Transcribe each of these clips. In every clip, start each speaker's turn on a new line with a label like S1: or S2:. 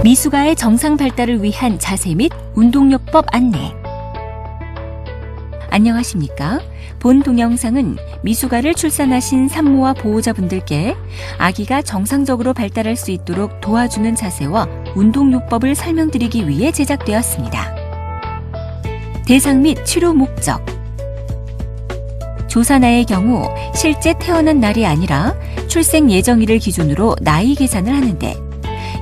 S1: 미숙아의 정상 발달을 위한 자세 및 운동요법 안내. 안녕하십니까? 본 동영상은 미숙아를 출산하신 산모와 보호자분들께 아기가 정상적으로 발달할 수 있도록 도와주는 자세와 운동요법을 설명드리기 위해 제작되었습니다. 대상 및 치료 목적. 조산아의 경우 실제 태어난 날이 아니라 출생 예정일을 기준으로 나이 계산을 하는데,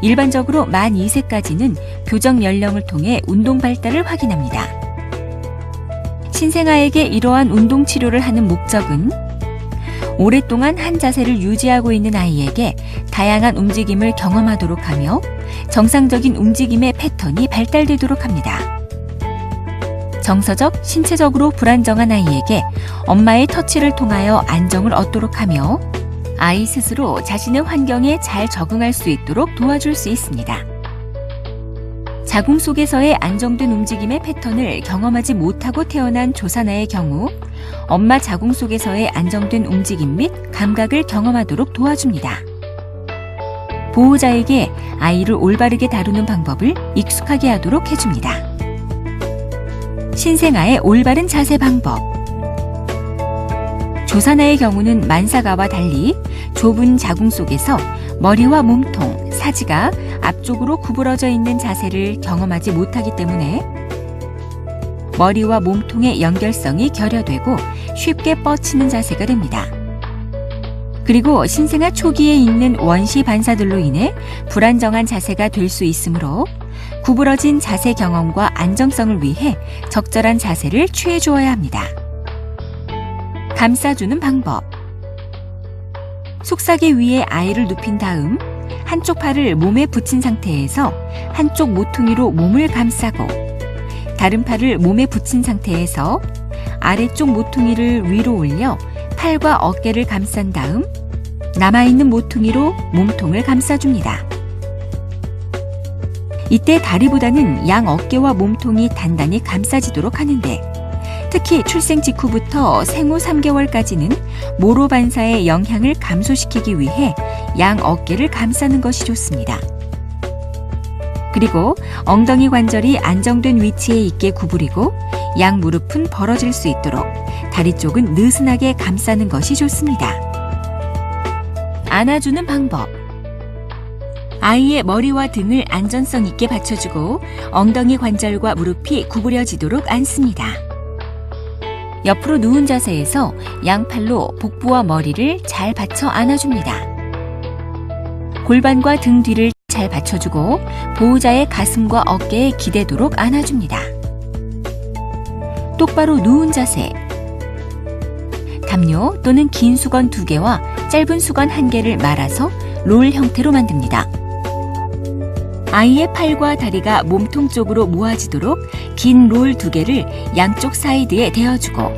S1: 일반적으로 만 2세까지는 교정 연령을 통해 운동 발달을 확인합니다. 신생아에게 이러한 운동 치료를 하는 목적은 오랫동안 한 자세를 유지하고 있는 아이에게 다양한 움직임을 경험하도록 하며 정상적인 움직임의 패턴이 발달되도록 합니다. 정서적, 신체적으로 불안정한 아이에게 엄마의 터치를 통하여 안정을 얻도록 하며 아이 스스로 자신의 환경에 잘 적응할 수 있도록 도와줄 수 있습니다. 자궁 속에서의 안정된 움직임의 패턴을 경험하지 못하고 태어난 조산아의 경우 엄마 자궁 속에서의 안정된 움직임 및 감각을 경험하도록 도와줍니다. 보호자에게 아이를 올바르게 다루는 방법을 익숙하게 하도록 해줍니다. 신생아의 올바른 자세 방법. 조산아의 경우는 만사가와 달리 좁은 자궁 속에서 머리와 몸통, 사지가 앞쪽으로 구부러져 있는 자세를 경험하지 못하기 때문에 머리와 몸통의 연결성이 결여되고 쉽게 뻗치는 자세가 됩니다. 그리고 신생아 초기에 있는 원시 반사들로 인해 불안정한 자세가 될 수 있으므로 구부러진 자세 경험과 안정성을 위해 적절한 자세를 취해 주어야 합니다. 감싸주는 방법. 속삭이 위에 아이를 눕힌 다음 한쪽 팔을 몸에 붙인 상태에서 한쪽 모퉁이로 몸을 감싸고 다른 팔을 몸에 붙인 상태에서 아래쪽 모퉁이를 위로 올려 팔과 어깨를 감싼 다음 남아있는 모퉁이로 몸통을 감싸줍니다. 이때 다리보다는 양 어깨와 몸통이 단단히 감싸지도록 하는데, 특히 출생 직후부터 생후 3개월까지는 모로 반사의 영향을 감소시키기 위해 양 어깨를 감싸는 것이 좋습니다. 그리고 엉덩이 관절이 안정된 위치에 있게 구부리고 양 무릎은 벌어질 수 있도록 다리 쪽은 느슨하게 감싸는 것이 좋습니다. 안아주는 방법. 아이의 머리와 등을 안전성 있게 받쳐주고 엉덩이 관절과 무릎이 구부려지도록 앉습니다. 옆으로 누운 자세에서 양팔로 복부와 머리를 잘 받쳐 안아줍니다. 골반과 등 뒤를 잘 받쳐주고 보호자의 가슴과 어깨에 기대도록 안아줍니다. 똑바로 누운 자세. 담요 또는 긴 수건 2개와 짧은 수건 1개를 말아서 롤 형태로 만듭니다. 아이의 팔과 다리가 몸통 쪽으로 모아지도록 긴 롤 2개를 양쪽 사이드에 대어주고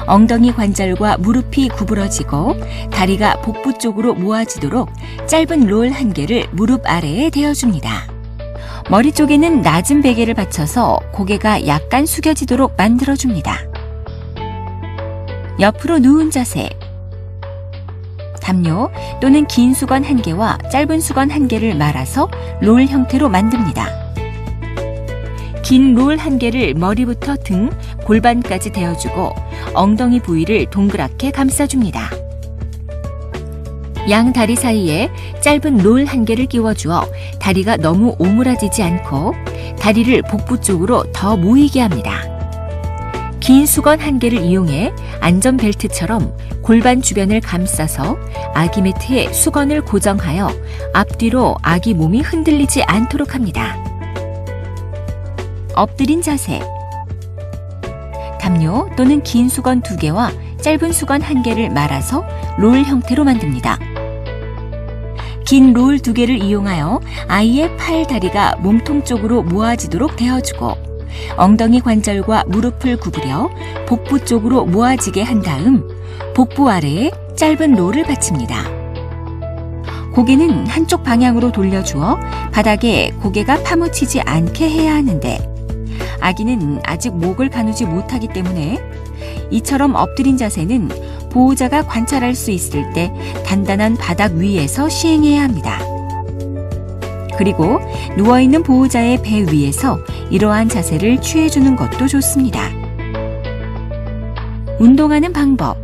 S1: 엉덩이 관절과 무릎이 구부러지고 다리가 복부 쪽으로 모아지도록 짧은 롤 1개를 무릎 아래에 대어줍니다. 머리 쪽에는 낮은 베개를 받쳐서 고개가 약간 숙여지도록 만들어줍니다. 옆으로 누운 자세. 담요 또는 긴 수건 1개와 짧은 수건 1개를 말아서 롤 형태로 만듭니다. 긴 롤 1개를 머리부터 등, 골반까지 대어주고 엉덩이 부위를 동그랗게 감싸줍니다. 양 다리 사이에 짧은 롤 1개를 끼워주어 다리가 너무 오므라지지 않고 다리를 복부 쪽으로 더 모이게 합니다. 긴 수건 1개를 이용해 안전벨트처럼 골반 주변을 감싸서 아기 매트에 수건을 고정하여 앞뒤로 아기 몸이 흔들리지 않도록 합니다. 엎드린 자세. 담요 또는 긴 수건 2개와 짧은 수건 1개를 말아서 롤 형태로 만듭니다. 긴 롤 2개를 이용하여 아이의 팔, 다리가 몸통 쪽으로 모아지도록 대어주고 엉덩이 관절과 무릎을 구부려 복부 쪽으로 모아지게 한 다음 복부 아래에 짧은 롤을 받칩니다. 고개는 한쪽 방향으로 돌려주어 바닥에 고개가 파묻히지 않게 해야 하는데, 아기는 아직 목을 가누지 못하기 때문에 이처럼 엎드린 자세는 보호자가 관찰할 수 있을 때 단단한 바닥 위에서 시행해야 합니다. 그리고 누워있는 보호자의 배 위에서 이러한 자세를 취해주는 것도 좋습니다. 운동하는 방법.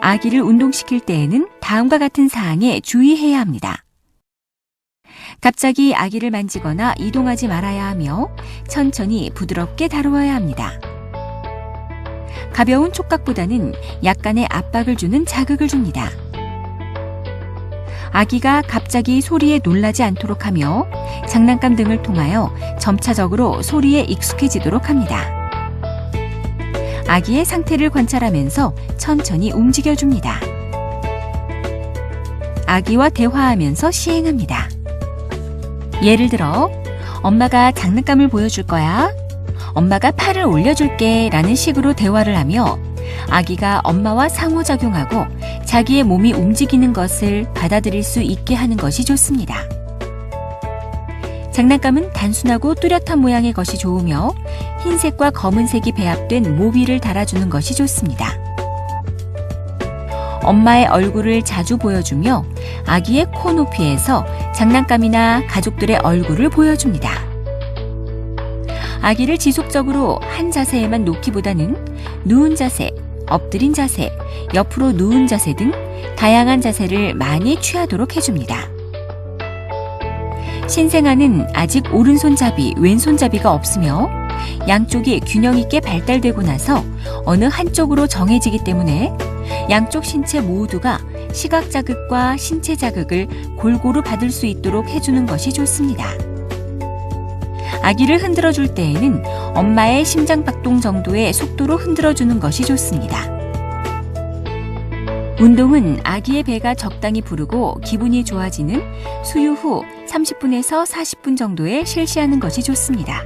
S1: 아기를 운동시킬 때에는 다음과 같은 사항에 주의해야 합니다. 갑자기 아기를 만지거나 이동하지 말아야 하며 천천히 부드럽게 다루어야 합니다. 가벼운 촉각보다는 약간의 압박을 주는 자극을 줍니다. 아기가 갑자기 소리에 놀라지 않도록 하며 장난감 등을 통하여 점차적으로 소리에 익숙해지도록 합니다. 아기의 상태를 관찰하면서 천천히 움직여줍니다. 아기와 대화하면서 시행합니다. 예를 들어, 엄마가 장난감을 보여줄 거야. 엄마가 팔을 올려줄게 라는 식으로 대화를 하며 아기가 엄마와 상호작용하고 자기의 몸이 움직이는 것을 받아들일 수 있게 하는 것이 좋습니다. 장난감은 단순하고 뚜렷한 모양의 것이 좋으며 흰색과 검은색이 배합된 모비를 달아주는 것이 좋습니다. 엄마의 얼굴을 자주 보여주며 아기의 코 높이에서 장난감이나 가족들의 얼굴을 보여줍니다. 아기를 지속적으로 한 자세에만 놓기보다는 누운 자세, 엎드린 자세, 옆으로 누운 자세 등 다양한 자세를 많이 취하도록 해줍니다. 신생아는 아직 오른손잡이, 왼손잡이가 없으며 양쪽이 균형 있게 발달되고 나서 어느 한쪽으로 정해지기 때문에 양쪽 신체 모두가 시각 자극과 신체 자극을 골고루 받을 수 있도록 해주는 것이 좋습니다. 아기를 흔들어줄 때에는 엄마의 심장박동 정도의 속도로 흔들어주는 것이 좋습니다. 운동은 아기의 배가 적당히 부르고 기분이 좋아지는 수유 후 30분에서 40분 정도에 실시하는 것이 좋습니다.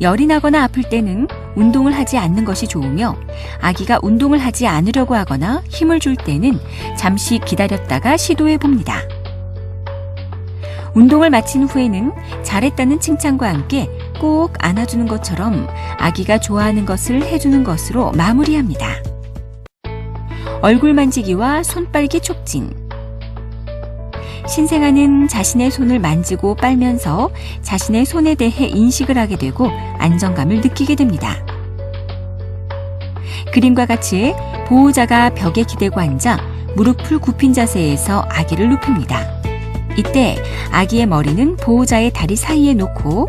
S1: 열이 나거나 아플 때는 운동을 하지 않는 것이 좋으며 아기가 운동을 하지 않으려고 하거나 힘을 줄 때는 잠시 기다렸다가 시도해 봅니다. 운동을 마친 후에는 잘했다는 칭찬과 함께 꼭 안아주는 것처럼 아기가 좋아하는 것을 해주는 것으로 마무리합니다. 얼굴 만지기와 손빨기 촉진. 신생아는 자신의 손을 만지고 빨면서 자신의 손에 대해 인식을 하게 되고 안정감을 느끼게 됩니다. 그림과 같이 보호자가 벽에 기대고 앉아 무릎을 굽힌 자세에서 아기를 눕힙니다. 이때 아기의 머리는 보호자의 다리 사이에 놓고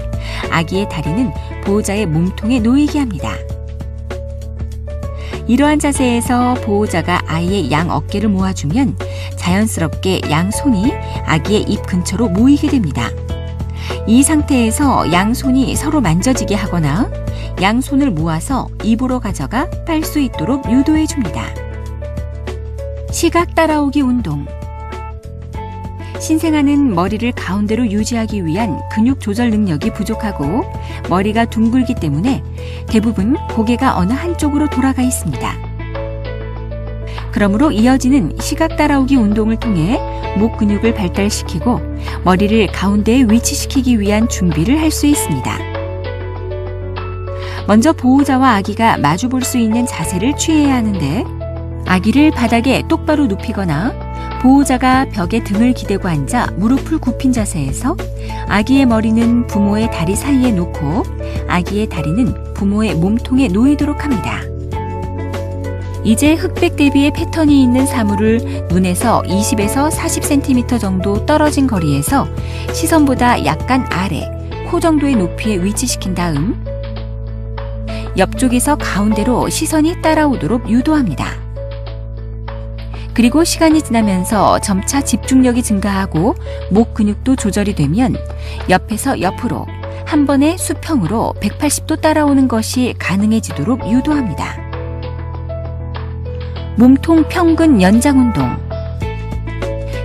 S1: 아기의 다리는 보호자의 몸통에 놓이게 합니다. 이러한 자세에서 보호자가 아이의 양 어깨를 모아주면 자연스럽게 양 손이 아기의 입 근처로 모이게 됩니다. 이 상태에서 양 손이 서로 만져지게 하거나 양 손을 모아서 입으로 가져가 빨 수 있도록 유도해 줍니다. 시각 따라오기 운동. 신생아는 머리를 가운데로 유지하기 위한 근육 조절 능력이 부족하고 머리가 둥글기 때문에 대부분 고개가 어느 한쪽으로 돌아가 있습니다. 그러므로 이어지는 시각 따라오기 운동을 통해 목 근육을 발달시키고 머리를 가운데에 위치시키기 위한 준비를 할 수 있습니다. 먼저 보호자와 아기가 마주 볼 수 있는 자세를 취해야 하는데 아기를 바닥에 똑바로 눕히거나 보호자가 벽에 등을 기대고 앉아 무릎을 굽힌 자세에서 아기의 머리는 부모의 다리 사이에 놓고 아기의 다리는 부모의 몸통에 놓이도록 합니다. 이제 흑백 대비의 패턴이 있는 사물을 눈에서 20에서 40cm 정도 떨어진 거리에서 시선보다 약간 아래, 코 정도의 높이에 위치시킨 다음 옆쪽에서 가운데로 시선이 따라오도록 유도합니다. 그리고 시간이 지나면서 점차 집중력이 증가하고 목 근육도 조절이 되면 옆에서 옆으로 한 번에 수평으로 180도 따라오는 것이 가능해지도록 유도합니다. 몸통 평근 연장 운동.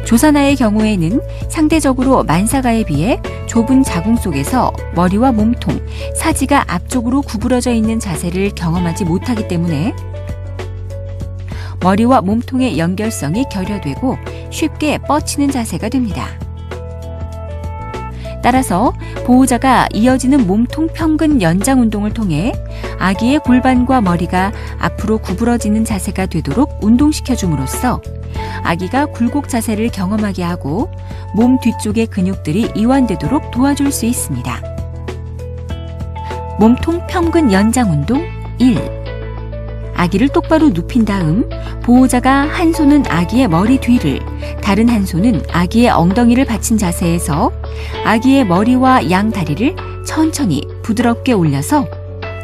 S1: 조산아의 경우에는 상대적으로 만사가에 비해 좁은 자궁 속에서 머리와 몸통, 사지가 앞쪽으로 구부러져 있는 자세를 경험하지 못하기 때문에 머리와 몸통의 연결성이 결여되고 쉽게 뻗치는 자세가 됩니다. 따라서 보호자가 이어지는 몸통 평근 연장 운동을 통해 아기의 골반과 머리가 앞으로 구부러지는 자세가 되도록 운동시켜 줌으로써 아기가 굴곡 자세를 경험하게 하고 몸 뒤쪽의 근육들이 이완되도록 도와줄 수 있습니다. 몸통 평근 연장 운동 1. 아기를 똑바로 눕힌 다음 보호자가 한 손은 아기의 머리 뒤를, 다른 한 손은 아기의 엉덩이를 받친 자세에서 아기의 머리와 양 다리를 천천히 부드럽게 올려서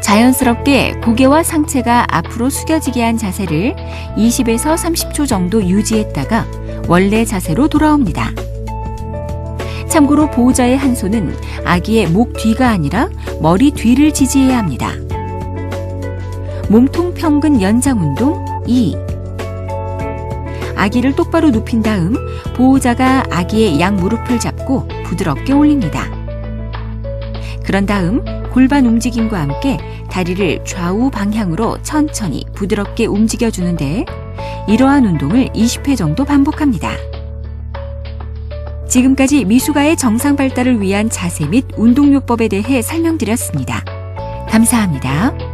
S1: 자연스럽게 고개와 상체가 앞으로 숙여지게 한 자세를 20에서 30초 정도 유지했다가 원래 자세로 돌아옵니다. 참고로 보호자의 한 손은 아기의 목 뒤가 아니라 머리 뒤를 지지해야 합니다. 몸통 평근 연장 운동 2. 아기를 똑바로 눕힌 다음 보호자가 아기의 양 무릎을 잡고 부드럽게 올립니다. 그런 다음 골반 움직임과 함께 다리를 좌우 방향으로 천천히 부드럽게 움직여주는데 이러한 운동을 20회 정도 반복합니다. 지금까지 미숙아의 정상 발달을 위한 자세 및 운동요법에 대해 설명드렸습니다. 감사합니다.